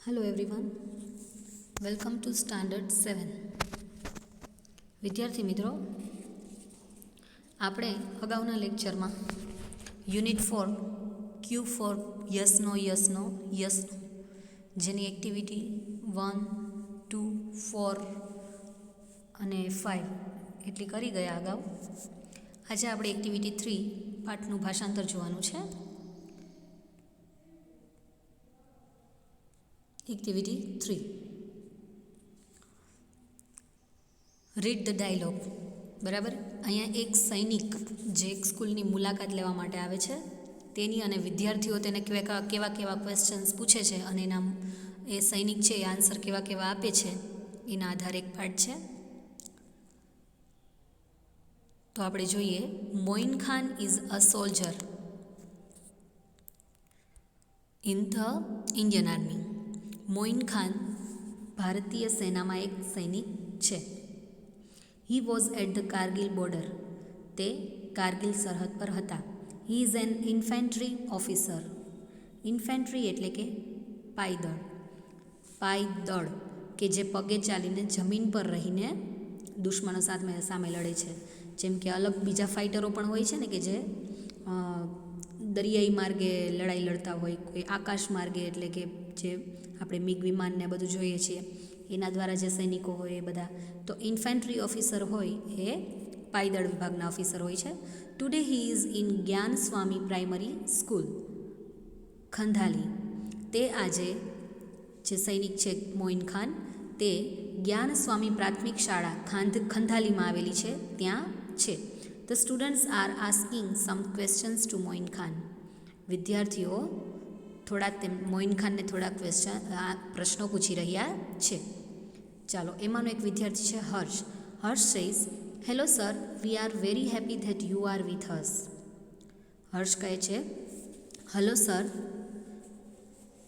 Hello everyone, welcome to standard 7. વિદ્યાર્થી મિત્રો, આપણે અગાઉના લેક્ચરમાં યુનિટ 4 ક્યુ ફોર યસ નો જેની એક્ટિવિટી 1, 2, 4 અને 5 એટલી કરી ગયા અગાઉ. આજે આપણે એક્ટિવિટી 3 પાઠનું ભાષાંતર જોવાનું છે. Activity 3, read the dialogue. બરાબર, અહીંયા એક સૈનિક જે એક સ્કૂલની મુલાકાત લેવા માટે આવે છે તેની અને વિદ્યાર્થીઓ તેને કેવા કેવા ક્વેશ્ચન્સ પૂછે છે અને એના એ સૈનિક છે એ આન્સર કેવા કેવા આપે છે એના આધારે એક પાઠ છે. તો આપણે જોઈએ. Moin Khan is a soldier in the Indian army. Moin Khan ભારતીય સેનામાં એક સૈનિક છે. He was at the Kargil border. તે કારગિલ સરહદ પર હતા. He is an infantry officer. Infantry એટલે કે પાયદળ કે જે પગે ચાલીને જમીન પર રહીને દુશ્મનો સામે લડે છે. જેમ કે અલગ બીજા ફાઇટરો પણ હોય છે ને કે જે દરિયાઈ માર્ગે લડાઈ લડતા હોય, કોઈ આકાશ માર્ગે એટલે કે જે આપણે મિગ વિમાનને બધું જોઈએ છીએ એના દ્વારા જે સૈનિકો હોય એ બધા. તો ઇન્ફેન્ટ્રી ઓફિસર હોય એ પાયદળ વિભાગના ઓફિસર હોય છે. ટુડે હી ઇઝ ઇન જ્ઞાન સ્વામી પ્રાઇમરી સ્કૂલ, ખંધાલી. તે આજે જે સૈનિક છે મોઇન ખાન તે જ્ઞાન સ્વામી પ્રાથમિક શાળા ખંધાલીમાં આવેલી છે ત્યાં છે. The students are asking some questions to Moin Khan. વિદ્યાર્થીઓ મોઇન ખાનને થોડા પ્રશ્નો પૂછી રહ્યા છે. ચાલો, એમાંનો એક વિદ્યાર્થી છે Harsh. Harsh says, hello sir, we are very happy that you are with us. Harsh કહે છે, હલો સર,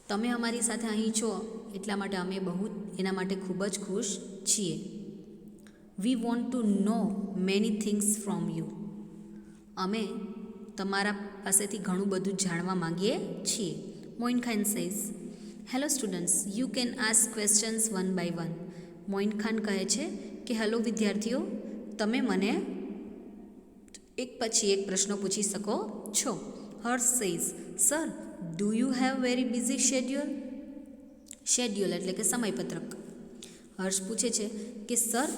તમે અમારી સાથે અહીં છો એટલા માટે અમે એના માટે ખૂબ જ ખુશ છીએ. We want to know many things from you. અમે તમારા પાસેથી ઘણું બધું જાણવા માંગીએ છીએ. Moin Khan says, hello students, you can ask questions one by one. Moin Khan કહે છે કે હેલો વિદ્યાર્થીઓ, તમે મને એક પછી એક પ્રશ્નો પૂછી શકો છો. Harsh says, sir, do you have very busy schedule. Schedule એટલે કે સમયપત્રક. હર્ષ પૂછે છે કે સર,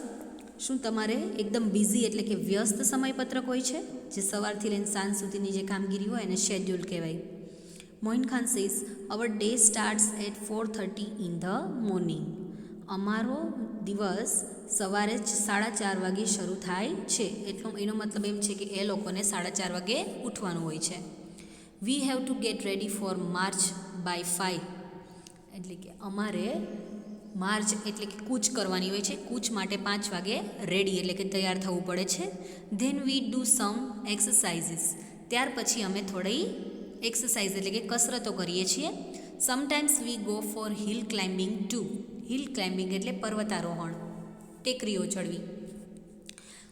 શું તમારે એકદમ બિઝી એટલે કે વ્યસ્ત સમયપત્રક હોય છે? જે સવારથી લઈને સાંજ સુધીની જે કામગીરી હોય એને શેડ્યુલ કહેવાય. Moin Khan says, our day starts at 4:30 in the morning. અમારો દિવસ સવારે 4:30 વાગે શરૂ થાય છે. એનો મતલબ એમ છે કે એ લોકોને 4:30 વાગે ઉઠવાનું હોય છે. We have to get ready for march by 5. એટલે કે અમારે માર્ચ એટલે કે કૂચ કરવાની હોય છે. કૂચ માટે 5 વાગે રેડી એટલે કે તૈયાર થવું પડે છે. Then we do sum exercises. ત્યાર પછી અમે થોડી એક્સરસાઇઝ એટલે કે કસરતો કરીએ છીએ. Sometimes we go for hill climbing too. Hill climbing એટલે પર્વતારોહણ, ટેકરીઓ ચડવી.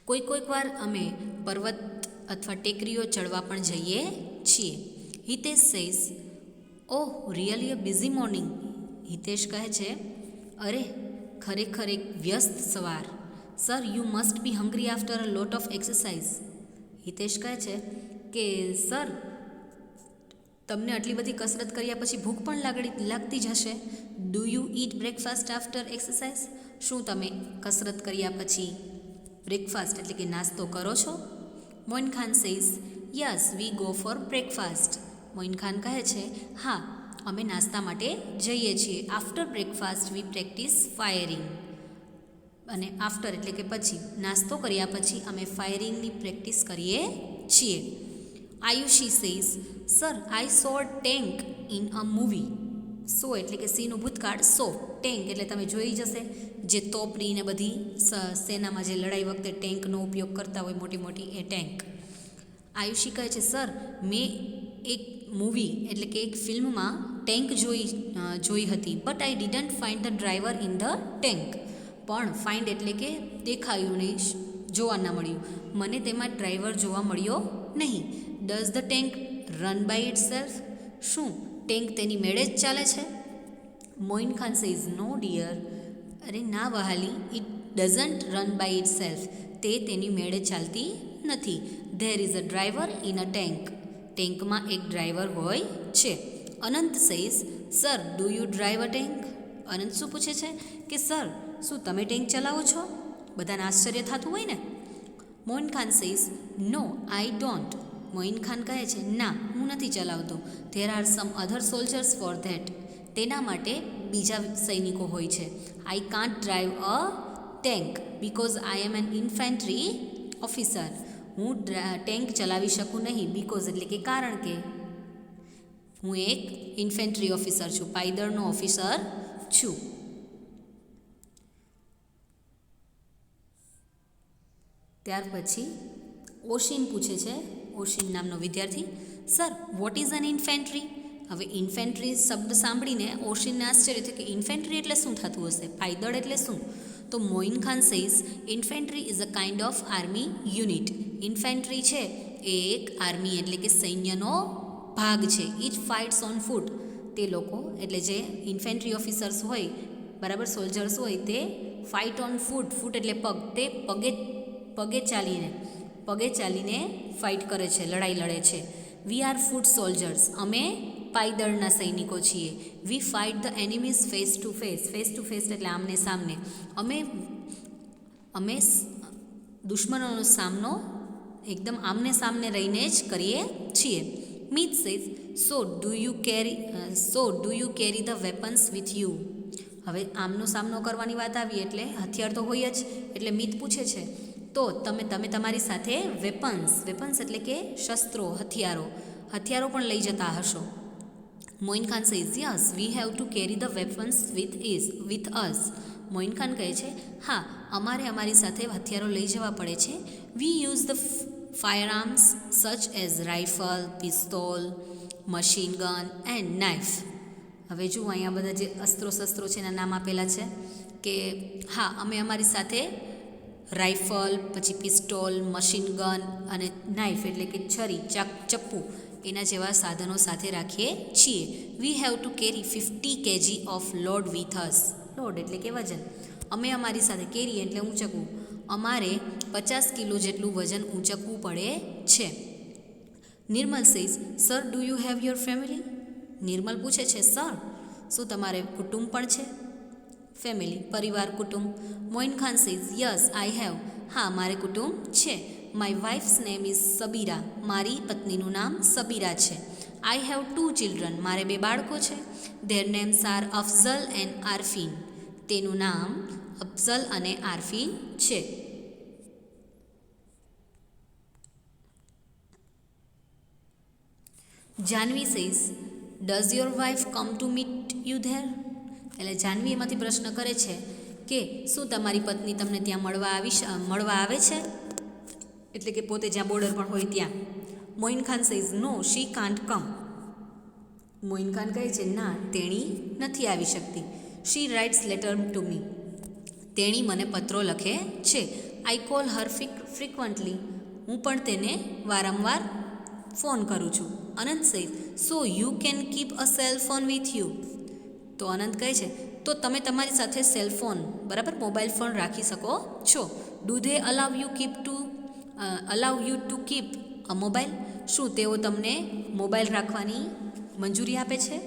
કોઈક વાર અમે પર્વત અથવા ટેકરીઓ ચડવા પણ જઈએ છીએ. Hitesh says, oh really a busy morning. Hitesh કહે છે, અરે ખરેખર એક વ્યસ્ત સવાર. Sir, you must be hungry after a lot of exercise. Hitesh કહે છે કે સર, તમને આટલી બધી કસરત કર્યા પછી ભૂખ પણ લાગતી જ હશે. Do you it breakfast after exercise. શું તમે કસરત કર્યા પછી બ્રેકફાસ્ટ એટલે કે નાસ્તો કરો છો? Moin Khan says, yes we go for breakfast. Moin Khan કહે છે, હા, અમે નાસ્તા માટે જઈએ છીએ. After breakfast we practice firing. અને આફ્ટર એટલે કે પછી, નાસ્તો કર્યા પછી અમે ફાયરિંગની પ્રેક્ટિસ કરીએ છીએ. Aayushi says, sir, I saw tank in a movie. So એટલે કે સીનું ભૂતકાળ, સો ટેન્ક એટલે તમે જોઈ જશે જે તોપની ને બધી સેનામાં જે લડાઈ વખતે ટેન્કનો ઉપયોગ કરતા હોય મોટી એ ટેન્ક. આયુષી કહે છે, સર, મેં એક મૂવી એટલે કે એક ફિલ્મમાં ટેન્ક જોઈ હતી. But I didn't find the driver in the tank. પણ ફાઇન્ડ એટલે કે દેખાયું નહીં, જોવા ના મળ્યું. મને તેમાં ડ્રાઈવર જોવા મળ્યો નહીં. Does the tank run by itself. શું ટેન્ક તેની મેળે જ ચાલે છે? Moin Khan says no dear, અરે ના વહાલી, it doesn't run by itself, તે તેની મેળે ચાલતી નથી. There is a driver in a tank, ટેન્કમાં એક ડ્રાઈવર હોય છે. Anant says, sir do you drive a tank? Anant શું પૂછે છે કે સર શું તમે ટેન્ક ચલાવો છો? બધાને આશ્ચર્ય થતું હોય ને. Moin Khan says, no I don't. Moin Khan કહે છે ના, હું નથી ચલાવતો. There are some other soldiers for that, તેના માટે બીજા સૈનિકો હોય છે. I can't drive a tank because I am an infantry officer, હું ટેન્ક ચલાવી શકું નહીં. બિકોઝ એટલે કે કારણ કે હું એક ઇન્ફેન્ટ્રી ઓફિસર છું, પાયદળનો ઓફિસર છું. ત્યાર પછી ઓશિન પૂછે છે, ઓશિન નામનો વિદ્યાર્થી, sir what is an infantry? હવે ઇન્ફેન્ટ્રી શબ્દ સાંભળીને ઓશિનને આશ્ચર્ય થયું કે ઇન્ફેન્ટ્રી એટલે શું થતું હશે, પાયદળ એટલે શું? તો Moin Khan says, infantry is a kind of army unit. Infantry છે એ એક આર્મી એટલે કે સૈન્યનો ભાગ છે. ઇટ ફાઇટ્સ ઓન ફૂટ, તે લોકો એટલે જે ઇન્ફેન્ટ્રી ઓફિસર્સ હોય, બરાબર, સોલ્જર્સ હોય, તે ફાઇટ ઓન ફૂટ, ફૂટ એટલે પગ, તે પગે ચાલીને ફાઇટ કરે છે, લડાઈ લડે છે. વી આર ફૂટ સોલ્જર્સ, અમે પાયદળના સૈનિકો છીએ. We fight the enemies face to face, face to face એટલે આમને સામને. અમે દુશ્મનોનો સામનો એકદમ આમને સામને રહીને જ કરીએ છીએ. Myth says, so do you carry the weapons with you? હવે આમનો સામનો કરવાની વાત આવી એટલે હથિયાર તો હોય જ, એટલે મિથ પૂછે છે તો તમે તમારી સાથે વેપન્સ એટલે કે શસ્ત્રો, હથિયારો પણ લઈ જતા હશો. Moin Khan says, yes we have to carry the weapons with us. Moin Khan કહે છે હા, અમારી સાથે હથિયારો લઈ જવા પડે છે. વી use the fire arms such as rifle, pistol, machine gun and knife. હવે જુઓ અહીંયા બધા જે શસ્ત્રો છે એના નામ આપેલા છે કે હા, અમે અમારી સાથે રાઇફલ, પછી પિસ્તોલ, મશીન ગન અને નાઇફ એટલે કે છરી, ચપ્પુ એના જેવા સાધનો સાથે રાખીએ છીએ. વી have to carry 50 kg off load with us. Load એટલે કે વજન. અમે અમારી સાથે, કેરી એટલે ઊંચકવું, અમારે 50 કિલો જેટલું વજન ઊંચકવું પડે છે. Nirmal says, sir do you have your family? Nirmal પૂછે છે સર શું તમારે કુટુંબ પણ છે? ફેમિલી પરિવાર, કુટુંબ. Moin Khan says, yes I have. હા, મારે કુટુંબ છે. My wife's name is Sabira. મારી પત્નીનું નામ સબીરા છે. I have 2 children. મારે 2 બાળકો છે. Their names are Afzal and Aarfin. તેનું નામ અફઝલ અને આરફીન છે. Janvi says, does your wife come to meet you there? એટલે જાનવી એમાંથી પ્રશ્ન કરે છે કે શું તમારી પત્ની તમને ત્યાં મળવા આવે છે? એટલે કે પોતે જ્યાં બોર્ડર પર હોય ત્યાં. Moin Khan says, no she can't come. Moin Khan કહે છે ના, તેણી નથી આવી શકતી. She writes letter to me. તેણી મને પત્રો લખે છે. I call her frequently. હું પણ તેને વારંવાર ફોન કરું છું. Anant says, so you can keep a cell phone with you. તો અનંત કહે છે તો તમે તમારી સાથે સેલફોન, બરાબર, મોબાઈલ ફોન રાખી શકો છો. Do they allow you to keep a mobile? શું તેઓ તમને મોબાઈલ રાખવાની મંજૂરી આપે છે?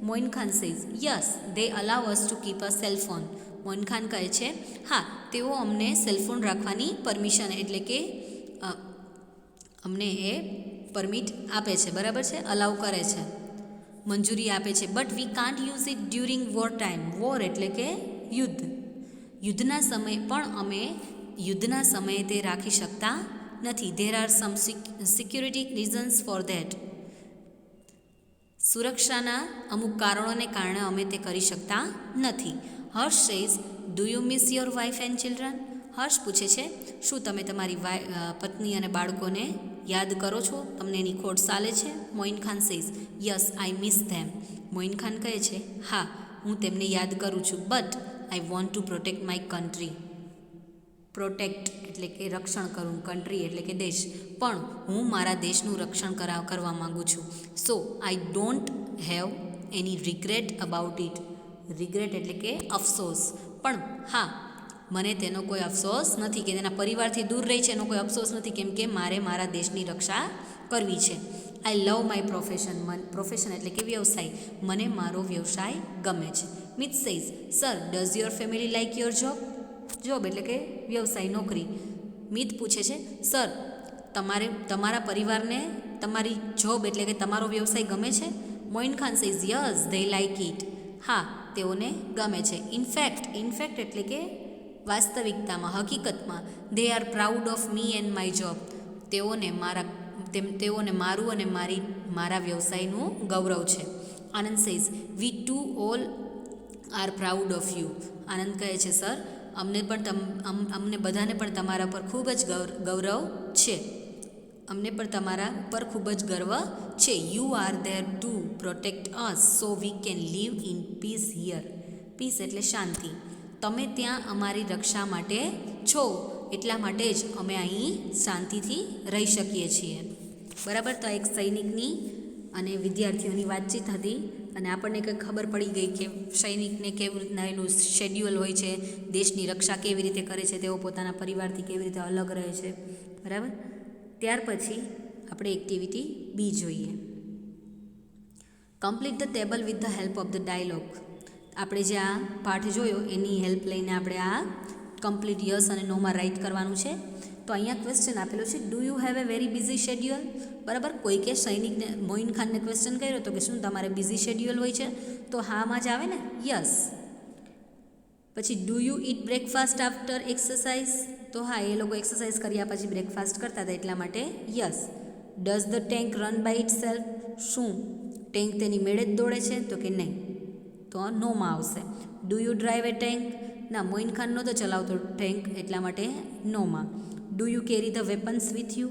Moin Khan says, yes they allow us to keep a cellphone. Moin Khan કહે છે હા, તેઓ અમને સેલફોન રાખવાની પરમિશન એટલે કે અમને એ પરમિટ આપે છે, બરાબર છે, અલાવ કરે છે, મંજૂરી આપે છે. But we can't use it during war time. War એટલે કે યુદ્ધના સમયે પણ અમે યુદ્ધના સમયે તે રાખી શકતા નથી. There are some security reasons for that. સુરક્ષાના અમુક કારણોને કારણે અમે તે કરી શકતા નથી. Harsh says, do you miss your wife and children? Harsh પૂછે છે શું તમે તમારી પત્ની અને બાળકોને યાદ કરો છો? તમને એની ખોટ ચાલે છે? Moin Khan says, yes I miss them. Moin Khan કહે છે હા, હું તેમને યાદ કરું છું. But I want to protect my country. Protect એટલે કે રક્ષણ કરવું, કન્ટ્રી એટલે કે દેશ, પણ હું મારા દેશનું રક્ષણ કરવા માગું છું. So I don't have any regret about it. Regret એટલે કે અફસોસ. પણ હા, મને તેનો કોઈ અફસોસ નથી કે તેના પરિવારથી દૂર રહી છે એનો કોઈ અફસોસ નથી, કેમ કે મારે મારા દેશની રક્ષા કરવી છે. I love my profession. Profession એટલે કે વ્યવસાય. મને મારો વ્યવસાય ગમે છે. Mit says, sir does your family like your job? Job એટલે કે વ્યવસાય, નોકરી. મિત પૂછે છે, સર તમારા પરિવારને તમારી જોબ એટલે કે તમારો વ્યવસાય ગમે છે? Moin Khan says, yes they like it. હા, તેઓને ગમે છે. ઇનફેક્ટ એટલે કે વાસ્તવિકતામાં, હકીકતમાં. They are proud of me and my job. તેઓને મારું અને મારા વ્યવસાયનું ગૌરવ છે. Anand says, we too all are proud of you. Anand કહે છે, સર અમને બધાને પણ તમારા પર ખૂબ જ ગૌરવ છે. અમને પણ તમારા પર ખૂબ જ ગર્વ છે. You are there to protect us so we can live in peace here. Peace એટલે શાંતિ. તમે ત્યાં અમારી રક્ષા માટે છો, એટલા માટે જ અમે અહીં શાંતિથી રહી શકીએ છીએ. બરાબર. તો એક સૈનિકની અને વિદ્યાર્થીઓની વાતચીત હતી, અને આપણને કંઈક ખબર પડી ગઈ કે સૈનિકને કેવી રીતના એનું શેડ્યુલ હોય છે, દેશની રક્ષા કેવી રીતે કરે છે, તેઓ પોતાના પરિવારથી કેવી રીતે અલગ રહે છે. બરાબર. ત્યાર પછી આપણે એક્ટિવિટી બી જોઈએ. Complete the table with the help of the dialogue. આપણે જે આ પાઠ જોયો એની હેલ્પ લઈને આપણે આ કમ્પ્લીટ યસ અને નોમાં રાઇટ કરવાનું છે. તો અહીંયા ક્વેશ્ચન આપેલો છે, do you have a very busy schedule? બરાબર. કોઈકે સૈનિકને મોઇન ખાનને ક્વેશ્ચન કર્યો હતો કે શું તમારે બિઝી શેડ્યુઅલ હોય છે? તો હામાં જ આવે ને, યસ. પછી do you it breakfast after exercise? તો હા, એ લોકો એક્સરસાઇઝ કર્યા પછી બ્રેકફાસ્ટ કરતા હતા એટલા માટે yes. Does the tank run by itself? શું ટેન્ક તેની મેળે જ દોડે છે? તો કે નહીં, તો નોમાં આવશે. Do you drive a tank? ના, મોઇન ખાન નહોતો ચલાવતો ટેન્ક એટલા માટે નોમાં. Do you carry the weapons with you?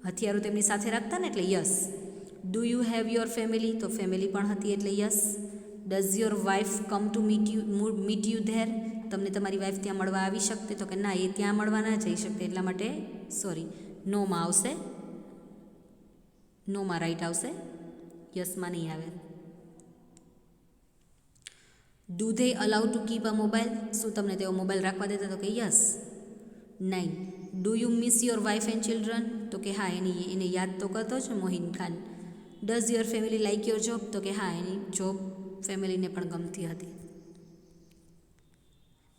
હથિયારો તેમની સાથે રાખતા ને એટલે yes. Do you have your family? તો ફેમિલી પણ હતી એટલે yes. Does your wife come to meet you there? તમને તમારી વાઇફ ત્યાં મળવા આવી શકતે? તો કે ના, એ ત્યાં મળવા ના જઈ શકતે એટલા માટે નોમાં આવશે. નોમાં રાઈટ આવશે, યસમાં નહીં આવે. Do they allow to keep a mobile? શું તમને તેઓ મોબાઈલ રાખવા દેતા? તો કે yes. 9. Do you miss your wife and children? તો કે હા, એને યાદ તો કરતો જ Mohin Khan. Does your family like your job? તો કે હા, એની જોબ ફેમિલીને પણ ગમતી હતી.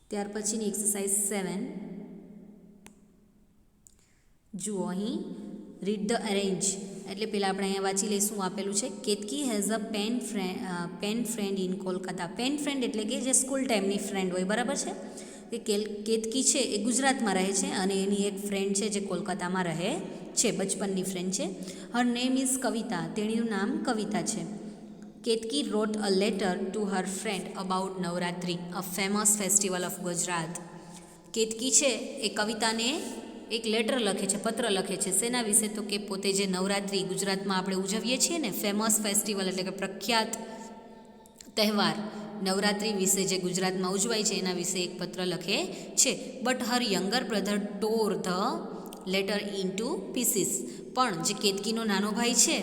ત્યાર પછીની એક્સરસાઇઝ 7 જુઓ. અહીં રીડ ધ અરેન્જ એટલે પહેલાં આપણે અહીંયા વાંચી લઈશું. આપેલું છે, Ketaki has a pen friend in Kolkata. Pen friend એટલે કે જે સ્કૂલ ટાઈમની ફ્રેન્ડ હોય, બરાબર છે. કે કેતકી છે એ ગુજરાતમાં રહે છે અને એની એક ફ્રેન્ડ છે જે કોલકાતામાં રહે છે, બચપનની ફ્રેન્ડ છે. હર નેમ ઇઝ કવિતા. તેણીનું નામ કવિતા છે. Ketaki wrote a letter to her friend about Navratri, a famous festival of Gujarat. Ketaki છે એ કવિતાને એક લેટર લખે છે, પત્ર લખે છે. શેના વિશે? તો કે પોતે જે નવરાત્રિ ગુજરાતમાં આપણે ઉજવીએ છીએ ને, ફેમસ ફેસ્ટિવલ એટલે કે પ્રખ્યાત તહેવાર નવરાત્રિ વિશે જે ગુજરાતમાં ઉજવાય છે એના વિશે એક પત્ર લખે છે. But her younger brother tore the letter in two pieces. પણ જે કેતકીનો નાનો ભાઈ છે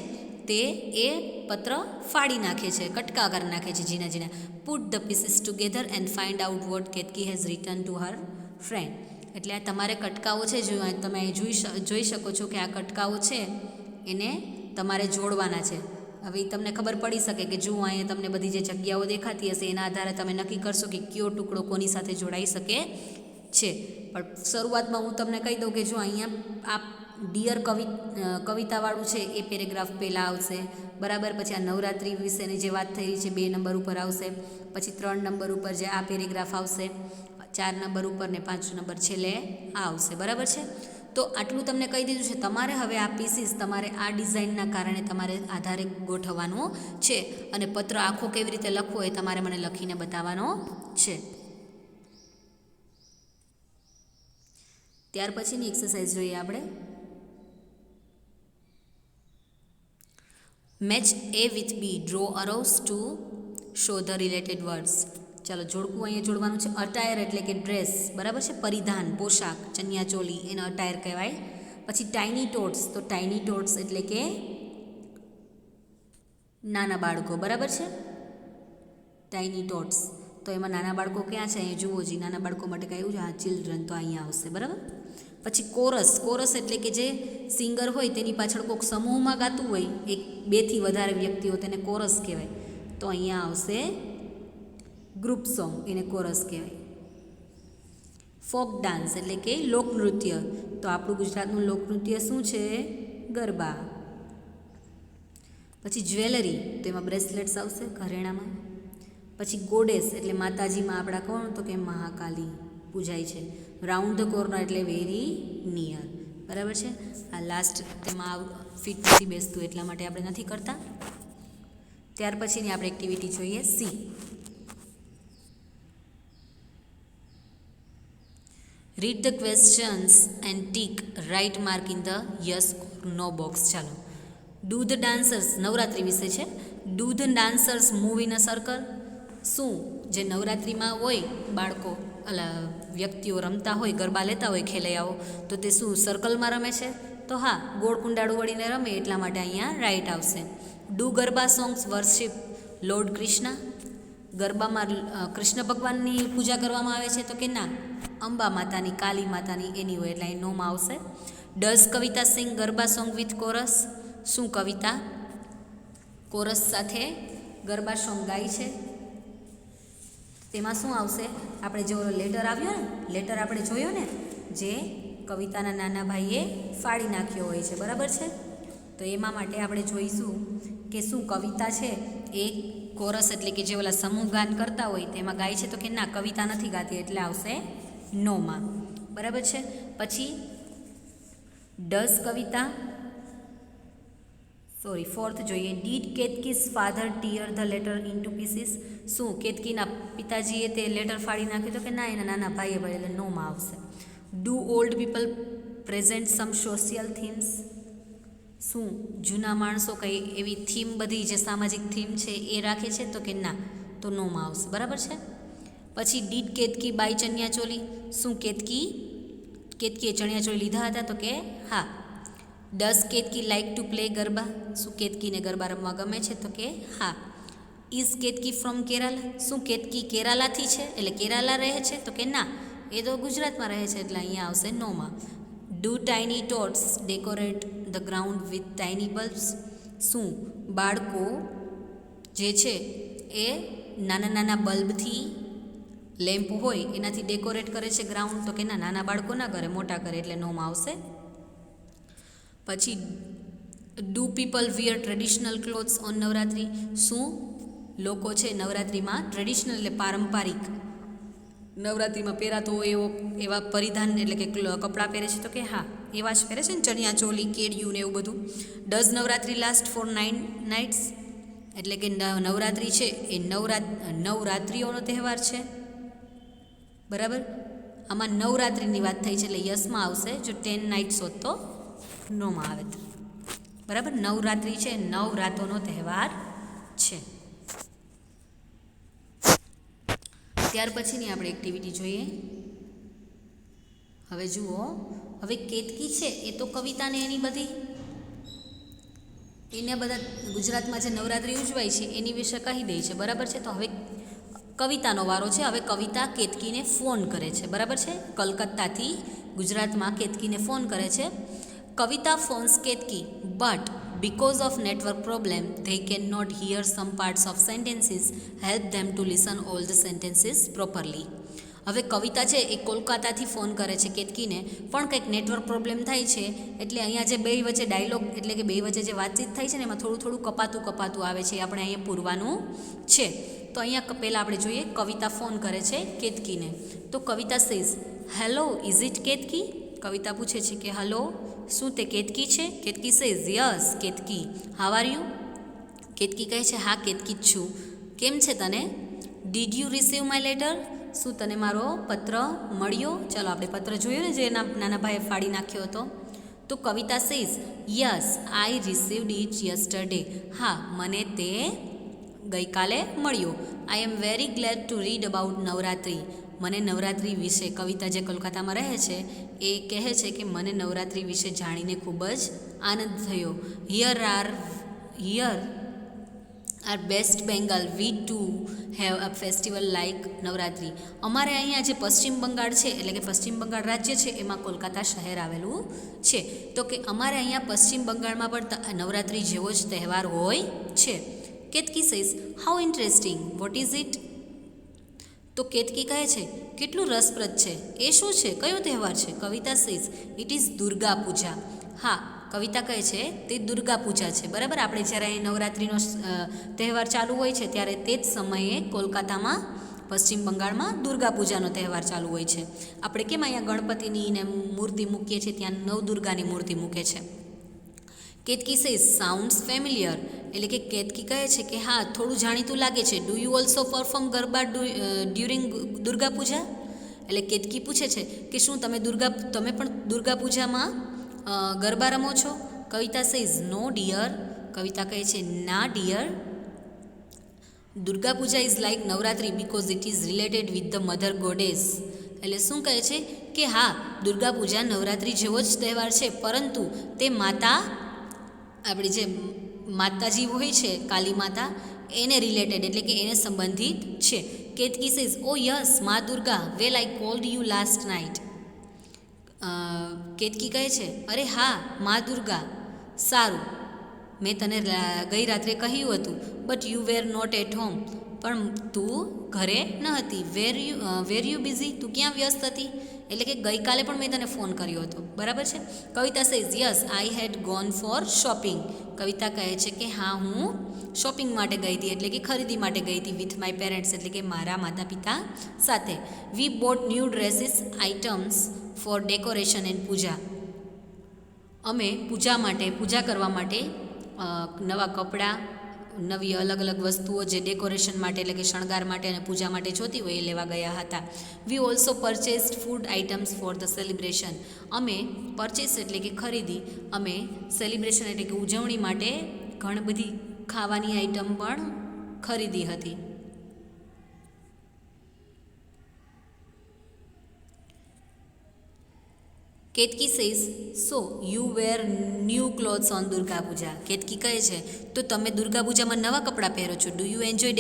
તે એ પત્ર ફાડી નાખે છે, કટકા કરી નાખે છે ઝીણા ઝીણા. Put the pieces together and find out vote Ketaki has return to her friend. એટલે આ તમારે કટકાઓ છે, જો તમે જોઈ શકો છો કે આ કટકાઓ છે એને તમારે જોડવાના છે. હવે તમને ખબર પડી શકે કે જો અહીંયા તમને બધી જે જગ્યાઓ દેખાતી હશે એના આધારે તમે નક્કી કરશો કે કયો ટુકડો કોની સાથે જોડાઈ શકે છે. પણ શરૂઆતમાં હું તમને કહી દઉં કે જો અહીંયા આ ડિયર કવિતાવાળું છે એ પેરેગ્રાફ પહેલાં આવશે, બરાબર. પછી આ નવરાત્રિ વિશેની જે વાત થઈ રહી છે 2 નંબર ઉપર આવશે. પછી 3 નંબર ઉપર જે આ પેરેગ્રાફ આવશે, 4 નંબર ઉપર ને 5 નંબર છેલ્લે આ આવશે, બરાબર છે. તો આટલું તમને કહી દીધું છે. તમારે હવે આ પીસીસ તમારે આ ડિઝાઇનના કારણે તમારે આધારે ગોઠવવાનો છે, અને પત્ર આખો કેવી રીતે લખવો એ તમારે મને લખીને બતાવવાનો છે. ત્યાર પછીની એક્સરસાઇઝ જોઈએ આપણે. Match A with B, draw arrows to show the related words. ચાલો જોડકું અહીંયા જોડવાનું છે. અટાયર એટલે કે ડ્રેસ, બરાબર છે, પરિધાન, પોશાક, ચણિયા ચોલી, એને અટાયર કહેવાય. પછી ટાઇની ટોટ્સ, તો ટાઇની ટોટ્સ એટલે કે નાના બાળકો, બરાબર છે. ટાઇની ટોટ્સ. તો એમાં નાના બાળકો ક્યાં છે? અહીંયા જુઓ જી, નાના બાળકો માટે કયું છે? હા, ચિલ્ડ્રન. તો અહીંયા આવશે, બરાબર. પછી કોરસ. કોરસ એટલે કે જે સિંગર હોય તેની પાછળ કોઈક સમૂહમાં ગાતું હોય, 2થી વધારે વ્યક્તિઓ, તેને કોરસ કહેવાય. તો અહીંયા આવશે ગ્રુપ સોંગ, એને કોરસ કહેવાય. ફોક ડાન્સ એટલે કે લોકનૃત્ય. તો આપણું ગુજરાતનું લોકનૃત્ય શું છે? ગરબા. પછી જ્વેલરી, તો એમાં બ્રેસલેટ્સ આવશે ઘરેણામાં. પછી ગોડેસ એટલે માતાજીમાં આપણા કોણ? તો કે મહાકાલી પૂજાય છે. રાઉન્ડ ધ કોર્નર એટલે વેરી નિયર, બરાબર છે. આ લાસ્ટ તેમાં ફિટ નથી બેસતું એટલા માટે આપણે નથી કરતા. ત્યાર પછીની આપણે એક્ટિવિટી જોઈએ C. Read the questions and tick right mark in the yes no box. ચાલો. ડુ ધ ડાન્સર્સ, નવરાત્રિ વિશે છે. Do the dancers move in a circle. શું જે નવરાત્રિમાં હોય બાળકો, વ્યક્તિઓ રમતા હોય, ગરબા લેતા હોય, ખેલૈયાઓ, તો તે શું સર્કલમાં રમે છે? તો હા, ગોળ કુંડાળું વળીને રમે એટલા માટે અહીંયા રાઈટ આવશે. Do garba songs worship lord Krishna. ગરબામાં કૃષ્ણ ભગવાનની પૂજા કરવામાં આવે છે? તો કે ના, અંબા માતાની, કાલી માતાની, એની હોય એટલે અહીં નોમાં આવશે. Does Kavita sing garba song with chorus. શું કવિતા કોરસ સાથે ગરબા સોંગ ગાય છે? તેમાં શું આવશે? આપણે જો લેટર આવ્યો ને, લેટર આપણે જોયો ને, જે કવિતાના નાના ભાઈએ ફાડી નાખ્યો હોય છે, બરાબર છે. તો એમાં માટે આપણે જોઈશું કે શું કવિતા છે એ કોરસ એટલે કે જે ઓલા સમૂહ ગાન કરતા હોય તેમાં ગાય છે? તો કે ના, કવિતા નથી ગાતી એટલે આવશે નોમાં, બરાબર છે. પછી ડઝ કવિતા, ફોર્થ જોઈએ. Did Ketaki's father tear the letter into pieces. શું કેતકીના પિતાજીએ તે લેટર ફાડી નાખ્યું? તો કે ના, એના નાના ભાઈએ ભાઈ એટલે નોમાં આવશે. Do old people present some social themes. શું જૂના માણસો કંઈ એવી થીમ, બધી જે સામાજિક થીમ છે એ રાખે છે? તો કે ના, તો નોમાં આવશે, બરાબર છે. પછી ડીડ કેતકી બાય ચણિયાચોલી. શું કેતકીએ ચણિયાચોલી લીધા હતા? તો કે હા. Does Ketaki like to play garba. શું કેતકીને ગરબા રમવા ગમે છે? તો કે હા. Is Ketaki from Kerala. શું કેતકી કેરાલાથી છે એટલે કેરાલા રહે છે? તો કે ના, એ તો ગુજરાતમાં રહે છે એટલે અહીંયા આવશે નોમાં. Do tiny tots decorate the ground with tiny bulbs. શું બાળકો જે છે એ નાના નાના બલ્બથી, લેમ્પ હોય એનાથી ડેકોરેટ કરે છે ગ્રાઉન્ડ? તો કે ના, નાના બાળકો ના કરે, મોટા કરે એટલે નોમાં આવશે. પછી do people wear traditional clothes on Navratri. શું લોકો છે નવરાત્રિમાં ટ્રેડિશનલ એટલે પારંપરિક નવરાત્રિમાં પહેરાતો હોય એવા પરિધાન એટલે કે કપડાં પહેરે છે? તો કે હા, એવા જ પહેરે છે ને, ચણિયા ચોલી, કેડિયું ને એવું બધું. Does Navratri last for 9 nights. એટલે કે નવરાત્રિ છે એ નવરાત્રિઓનો તહેવાર છે, બરાબર. આમાં નવરાત્રિની વાત થઈ છે એટલે યસમાં આવશે. જો 10 નાઇટ્સ હોત તો નોમાં આવે, બરાબર. નવરાત્રિ છે, નવરાતોનો તહેવાર છે. ત્યાર પછીની આપણે એક્ટિવિટી જોઈએ. હવે જુઓ, હવે કેતકી છે એ તો કવિતાને એની બધી એને બધા ગુજરાતમાં જે નવરાત્રિ ઉજવાય છે એની વિશે કહી દે છે, બરાબર છે. તો હવે કવિતાનો વારો છે. હવે કવિતા કેતકીને ફોન કરે છે, બરાબર છે. કલકત્તાથી ગુજરાતમાં કેતકીને ફોન કરે છે. Kavita phones Ketaki but because of network problem they cannot hear some parts of sentences. Help them to listen all the sentences properly. હવે કવિતા છે એ કોલકાતાથી ફોન કરે છે કેતકીને, પણ કંઈક નેટવર્ક પ્રોબ્લેમ થાય છે એટલે અહીંયા જે બે વચ્ચે ડાયલોગ એટલે કે બે વચ્ચે જે વાતચીત થાય છે ને એમાં થોડું થોડું કપાતું આવે છે, આપણે અહીંયા પૂરવાનું છે. તો અહીંયા પહેલાં આપણે જોઈએ, કવિતા ફોન કરે છે કેતકીને. તો Kavita says hello is it Ketaki. Kavita પૂછે છે કે હલો, શું તે કેતકી છે? Ketaki says yes Ketaki. How are you. Ketaki કહે છે હા કેતકી જ છું. કેમ છે તને? Did you receive my letter. શું તને મારો પત્ર મળ્યો? ચાલો આપણે પત્ર જોયો ને જે એના નાના ભાઈએ ફાડી નાખ્યો હતો. તો Kavita says yes I received it yesterday. હા, મને તે ગઈકાલે મળ્યો. I am very glad to read about Navratri. મને નવરાત્રિ વિશે, કવિતા જે કોલકાતામાં રહે છે એ કહે છે કે મને નવરાત્રિ વિશે જાણીને ખૂબ જ આનંદ થયો. Here are best Bengal we too have a festival like Navratri. અમારે અહીંયા જે પશ્ચિમ બંગાળ છે, એટલે કે પશ્ચિમ બંગાળ રાજ્ય છે, એમાં કોલકાતા શહેર આવેલું છે. તો કે અમારે અહીંયા પશ્ચિમ બંગાળમાં પણ નવરાત્રિ જેવો જ તહેવાર હોય છે. Ketaki says how interesting, what is it? તો કેતકી કહે છે કેટલું રસપ્રદ છે, એ શું છે, કયો તહેવાર છે? Kavita says it is Durga Puja. હા, કવિતા કહે છે તે દુર્ગા પૂજા છે. બરાબર, આપણે જ્યારે અહીં નવરાત્રિનો તહેવાર ચાલુ હોય છે ત્યારે તે જ સમયે કોલકાતામાં પશ્ચિમ બંગાળમાં દુર્ગા પૂજાનો તહેવાર ચાલુ હોય છે. આપણે કેમ અહીંયા ગણપતિની ને મૂર્તિ મૂકીએ છીએ, ત્યાં નવદુર્ગાની મૂર્તિ મૂકે છે. કેતકી સેઝ સાઉન્ડ્સ ફેમિલિયર, એટલે કે કેતકી કહે છે કે હા, થોડું જાણીતું લાગે છે. Do you also perform garba during Durga Puja? એટલે કેતકી પૂછે છે કે શું તમે પણ દુર્ગા પૂજામાં ગરબા રમો છો? Kavita says no dear. કવિતા કહે છે ના dear. Durga Puja is like Navratri because it is related with the mother goddess. એટલે શું કહે છે કે હા, દુર્ગા પૂજા નવરાત્રિ જેવો જ તહેવાર છે, પરંતુ તે માતા, આપણી જે માતાજી હોય છે કાલી માતા, એને રિલેટેડ, એટલે કે એને સંબંધિત છે. Ketaki says oh yes Ma Durga, well I called you last night. Ketaki કહે છે અરે હા મા દુર્ગા, સારું, મેં તને ગઈ રાત્રે કહ્યું હતું, but you were not at home, પણ તું ઘરે ન હતી. વેર યુ બિઝી, તું ક્યાં વ્યસ્ત હતી? એટલે કે ગઈકાલે પણ મેં તને ફોન કર્યો હતો. બરાબર છે. Kavita says yes I had gone for shopping. Kavita કહે છે કે હા, હું શોપિંગ માટે ગઈ હતી, એટલે કે ખરીદી માટે ગઈ હતી, વિથ માય પેરેન્ટ્સ, એટલે કે મારા માતા પિતા સાથે. We bought new dresses items for decoration and puja. અમે પૂજા કરવા માટે નવા કપડાં, નવી અલગ અલગ વસ્તુઓ જે ડેકોરેશન માટે, એટલે કે શણગાર માટે અને પૂજા માટે જોતી હોય એ લેવા ગયા હતા. We also purchased food items for the celebration. અમે પરચેસ એટલે કે ખરીદી, અમે સેલિબ્રેશન એટલે કે ઉજવણી માટે ઘણી બધી ખાવાની આઇટમ પણ ખરીદી હતી. Ketaki says so you wear new clothes on Durga Puja. Ketaki કહે છે તો તમે દુર્ગા પૂજામાં નવા કપડાં પહેરો છો. Do you enjoy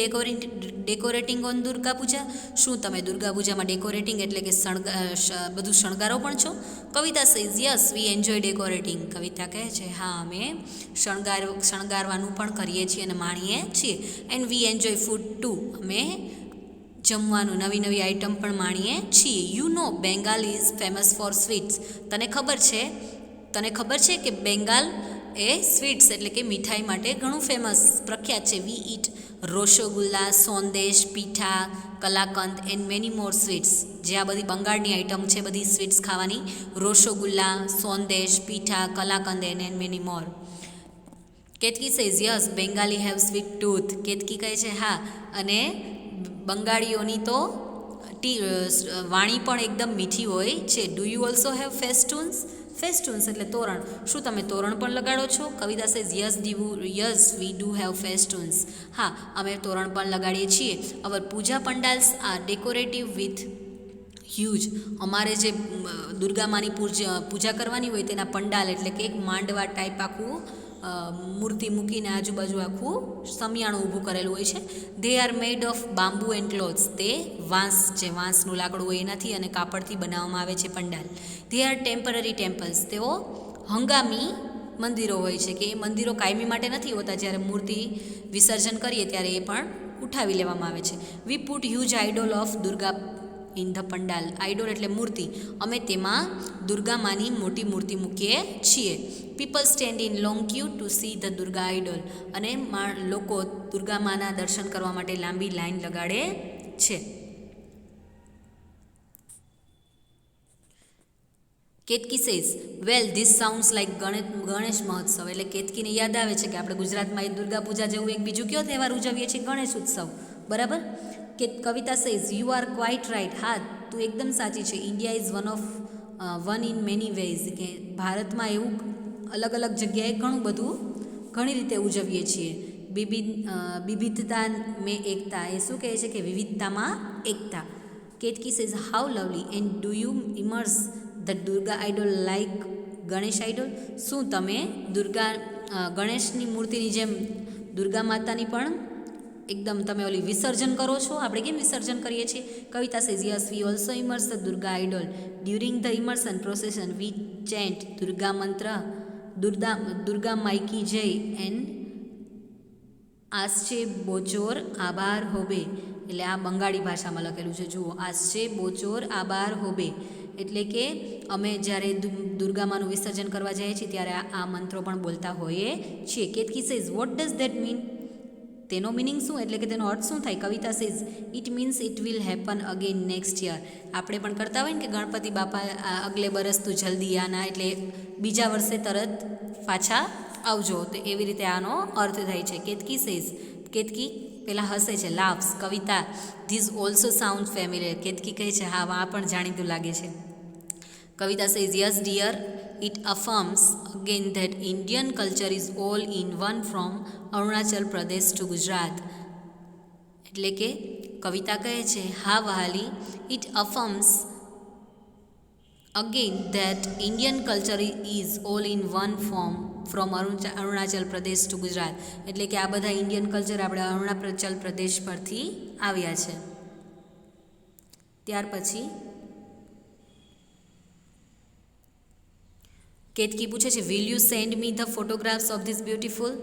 decorating on Durga Puja? શું તમે દુર્ગા પૂજામાં ડેકોરેટિંગ એટલે કે બધું શણગારો પણ છો? Kavita says yes we enjoy decorating. Kavita કહે છે હા, અમે શણગારવાનું પણ કરીએ છીએ અને માણીએ છીએ. And we enjoy food two, અમે જમવાનું, નવી નવી આઇટમ પણ માણીએ છીએ. You know Bengal is famous for sweets. તને ખબર છે કે બેંગાલ એ સ્વીટ્સ એટલે કે મીઠાઈ માટે ઘણું પ્રખ્યાત છે. We eat rosogolla, sandesh, pitha, kalakand and many more sweets. જે આ બધી બંગાળની આઇટમ છે, બધી સ્વીટ્સ ખાવાની. Rosogolla, sandesh, pitha, kalakand and many more. Ketaki says yes Bengali have sweet tooth. Ketaki કહે છે હા, અને બંગાળીઓની તો વાણી પણ એકદમ મીઠી હોય છે. Do you also have festoons? Festoons એટલે તોરણ. શું તમે તોરણ પણ લગાડો છો? Kavita says yes we do have festoons. હા, અમે તોરણ પણ લગાડીએ છીએ. Our puja pandals are decorative with huge. અમારે જે દુર્ગામાની પૂજા કરવાની હોય તેના પંડાલ એટલે કે એક માંડવા ટાઈપ આખું મૂર્તિ મૂકીને આજુબાજુ આખું સમિયાણું ઊભું કરેલું હોય છે. They are made of bamboo and clothes. તે વાંસનું લાકડું હોય એનાથી અને કાપડથી બનાવવામાં આવે છે pandal. They are temporary temples. તેઓ હંગામી મંદિરો હોય છે, કે એ મંદિરો કાયમી માટે નથી હોતા. જ્યારે મૂર્તિ વિસર્જન કરીએ ત્યારે એ પણ ઉઠાવી લેવામાં આવે છે. We put huge idol of Durga in the pandal. Idol એટલે મૂર્તિ. અમે તેમાં દુર્ગામાની મોટી મૂર્તિ મૂકીએ છીએ. People stand in long queue to see the Durga idol. અને લોકો દુર્ગામાના દર્શન કરવા માટે લાંબી લાઈન લગાડે છે. Ketaki says well this sounds like Ganesh મહોત્સવ. એટલે કેતકીને યાદ આવે છે કે આપણે ગુજરાતમાં એ દુર્ગા પૂજા જેવું એક બીજું કયો તહેવાર ઉજવીએ છીએ? ગણેશ ઉત્સવ. બરાબર. કે Kavita says you are quite right. હા, તું એકદમ સાચી છે. India is one in many ways. કે ભારતમાં એવું અલગ અલગ જગ્યાએ ઘણી રીતે ઉજવીએ છીએ. વિવિધતા મેં એકતા. એ શું કહે છે કે વિવિધતામાં એકતા. Ketaki says how lovely and do you immerse the Durga idol like Ganesh idol. શું તમે ગણેશની મૂર્તિની જેમ દુર્ગા માતાની પણ એકદમ તમે ઓલી વિસર્જન કરો છો, આપણે કેમ વિસર્જન કરીએ છીએ. Kavita says yes we also immerse the Durga idol during the immersion procession we chant Durga mantra Durga માઇકી જય એન્ડ આસ્ચે બોચોર આભાર હોબે. એટલે આ બંગાળી ભાષામાં લખેલું છે, જુઓ. આસ્ચે બોચોર આભાર હોબે એટલે કે અમે જ્યારે દુર્ગામાનું વિસર્જન કરવા જઈએ છીએ ત્યારે આ મંત્રો પણ બોલતા હોઈએ છીએ. Ketaki says what does that mean? તેનો મિનિંગ શું, એટલે કે તેનો અર્થ શું થાય? Kavita says it means it will happen again next year. આપણે પણ કરતા હોય ને કે ગણપતિ બાપા અગલે બરસ તું જલ્દી આના, એટલે બીજા વર્ષે તરત પાછા આવજો. તો એવી રીતે આનો અર્થ થાય છે. કેતકી સેઝ, કેતકી પેલા હસે છે, laughs. Kavita this also sound familiar. Ketaki કહે છે હા આ પણ જાણીતું લાગે છે. Kavita says yes dear it affirms again that Indian culture is all in one from Arunachal Pradesh to Gujarat. એટલે કે કવિતા કહે છે હા વહાલી, it affirms again that Indian culture is all in one from Arunachal Pradesh to Gujarat. એટલે કે આ બધા ઇન્ડિયન કલ્ચર આપણે અરુણાચલ પ્રદેશ પરથી આવ્યા છે. ત્યાર પછી કેતકી પૂછે છે will you send me the photographs of this beautiful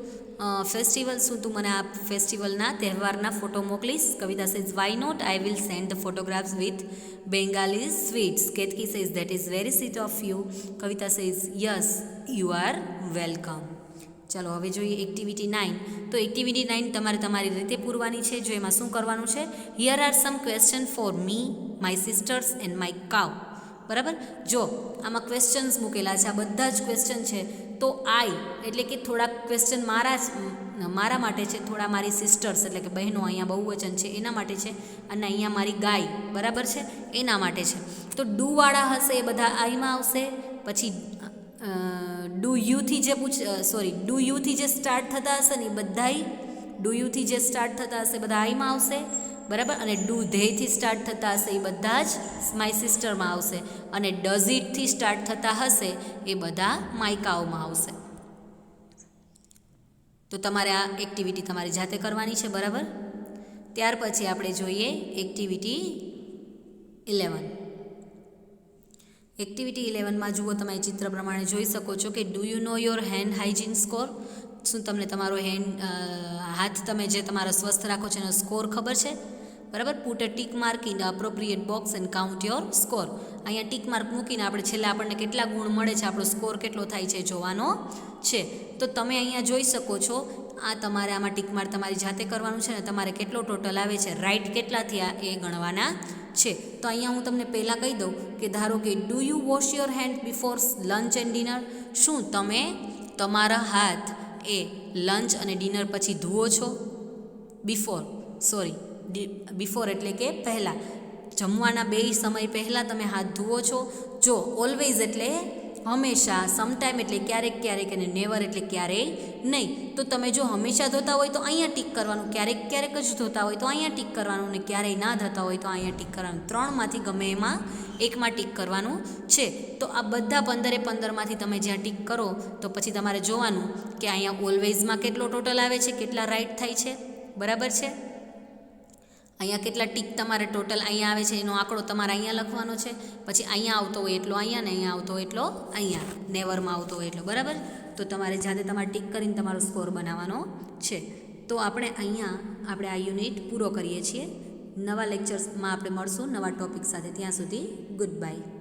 festival. શું તું મને આ ફેસ્ટિવલના તહેવારના ફોટો મોકલીશ? Kavita says why not, I will send the photographs with Bengali sweets. Ketaki says that is very sweet of you. Kavita says yes you are welcome. ચાલો હવે જોઈએ એક્ટિવિટી 9. તો એક્ટિવિટી 9 તમારે તમારી રીતે પૂરવાની છે. જો એમાં શું કરવાનું છે, here are some question for me, my sisters and my cow. બરાબર, જો આમાં ક્વેશ્ચન્સ મૂકેલા છે, આ બધા જ ક્વેશ્ચન છે. તો આઈ એટલે કે થોડાક ક્વેશ્ચન મારા માટે છે, થોડા મારી સિસ્ટર્સ એટલે કે બહેનો, અહીંયા બહુવચન છે એના માટે છે, અને અહીંયા મારી ગાય બરાબર છે એના માટે છે. તો ડુવાળા હશે એ બધા આઈમાં આવશે. પછી ડુ યુથી જે ડુ યુથી જે સ્ટાર્ટ થતા હશે ને એ બધાય ડુ યુથી જે સ્ટાર્ટ થતા હશે બધા આઈમાં આવશે. બરાબર, અને ડુ ધેથી સ્ટાર્ટ થતા હશે એ બધા જ માય સિસ્ટરમાં આવશે, અને ડઝ ઇટથી સ્ટાર્ટ થતા હશે એ બધા માયકાઓમાં આવશે. તો તમારે આ એક્ટિવિટી તમારી જાતે કરવાની છે. બરાબર, ત્યાર પછી આપણે જોઈએ એક્ટિવિટી 11. એક્ટિવિટી 11માં જુઓ, તમે ચિત્ર પ્રમાણે જોઈ શકો છો કે do you know your hand hygiene score. શું તમને તમારો હાથ તમે જે તમારા સ્વસ્થ રાખો છો એનો સ્કોર ખબર છે? બરાબર, put a tick mark in appropriate box and count your score. અહીંયા ટીક માર્ક મૂકીને આપણે છેલ્લે આપણને કેટલા ગુણ મળે છે, આપણો સ્કોર કેટલો થાય છે જોવાનો છે. તો તમે અહીંયા જોઈ શકો છો, આ તમારે આમાં ટીક માર્ક તમારી જાતે કરવાનું છે, ને તમારે કેટલો ટોટલ આવે છે, રાઈટ કેટલા થયા એ ગણવાના છે. તો અહીંયા હું તમને પહેલાં કહી દઉં કે ધારો કે do you wash your hand before lunch and dinner. શું તમે તમારા હાથ એ લંચ અને ડિનર પછી ધુઓ છો? બિફોર એટલે કે પહેલાં, જમવાના 2 સમય પહેલાં તમે હાથ ધુઓ છો? જો ઓલવેઝ એટલે હંમેશા, સમટાઈમ એટલે ક્યારેક ક્યારેક, અને નેવર એટલે ક્યારેય નહીં. તો તમે જો હંમેશા ધોતા હોય તો અહીંયા ટીક કરવાનું, ક્યારેક ક્યારેક જ ધોતા હોય તો અહીંયા ટીક કરવાનું, ને ક્યારેય ના ધોતા હોય તો અહીંયા ટીક કરવાનું. 3માંથી ગમે એમાં એકમાં ટીક કરવાનું છે. તો આ બધા 15 તમે જ્યાં ટીક કરો તો પછી તમારે જોવાનું કે અહીંયા ઓલવેઝમાં કેટલો ટોટલ આવે છે, કેટલા રાઈટ થાય છે. બરાબર છે, અહીંયા કેટલા ટીક તમારે ટોટલ અહીંયા આવે છે એનો આંકડો તમારે અહીંયા લખવાનો છે. પછી અહીંયા આવતો હોય એટલો અહીંયા, ને અહીંયા આવતો હોય એટલો અહીંયા, નેવરમાં આવતો હોય એટલો. બરાબર, તો તમારે જાતે તમારે ટીક કરીને તમારો સ્કોર બનાવવાનો છે. તો આપણે આ યુનિટ પૂરો કરીએ છીએ. નવા લેક્ચર્સમાં આપણે મળશું નવા ટોપિક સાથે. ત્યાં સુધી ગુડ બાય.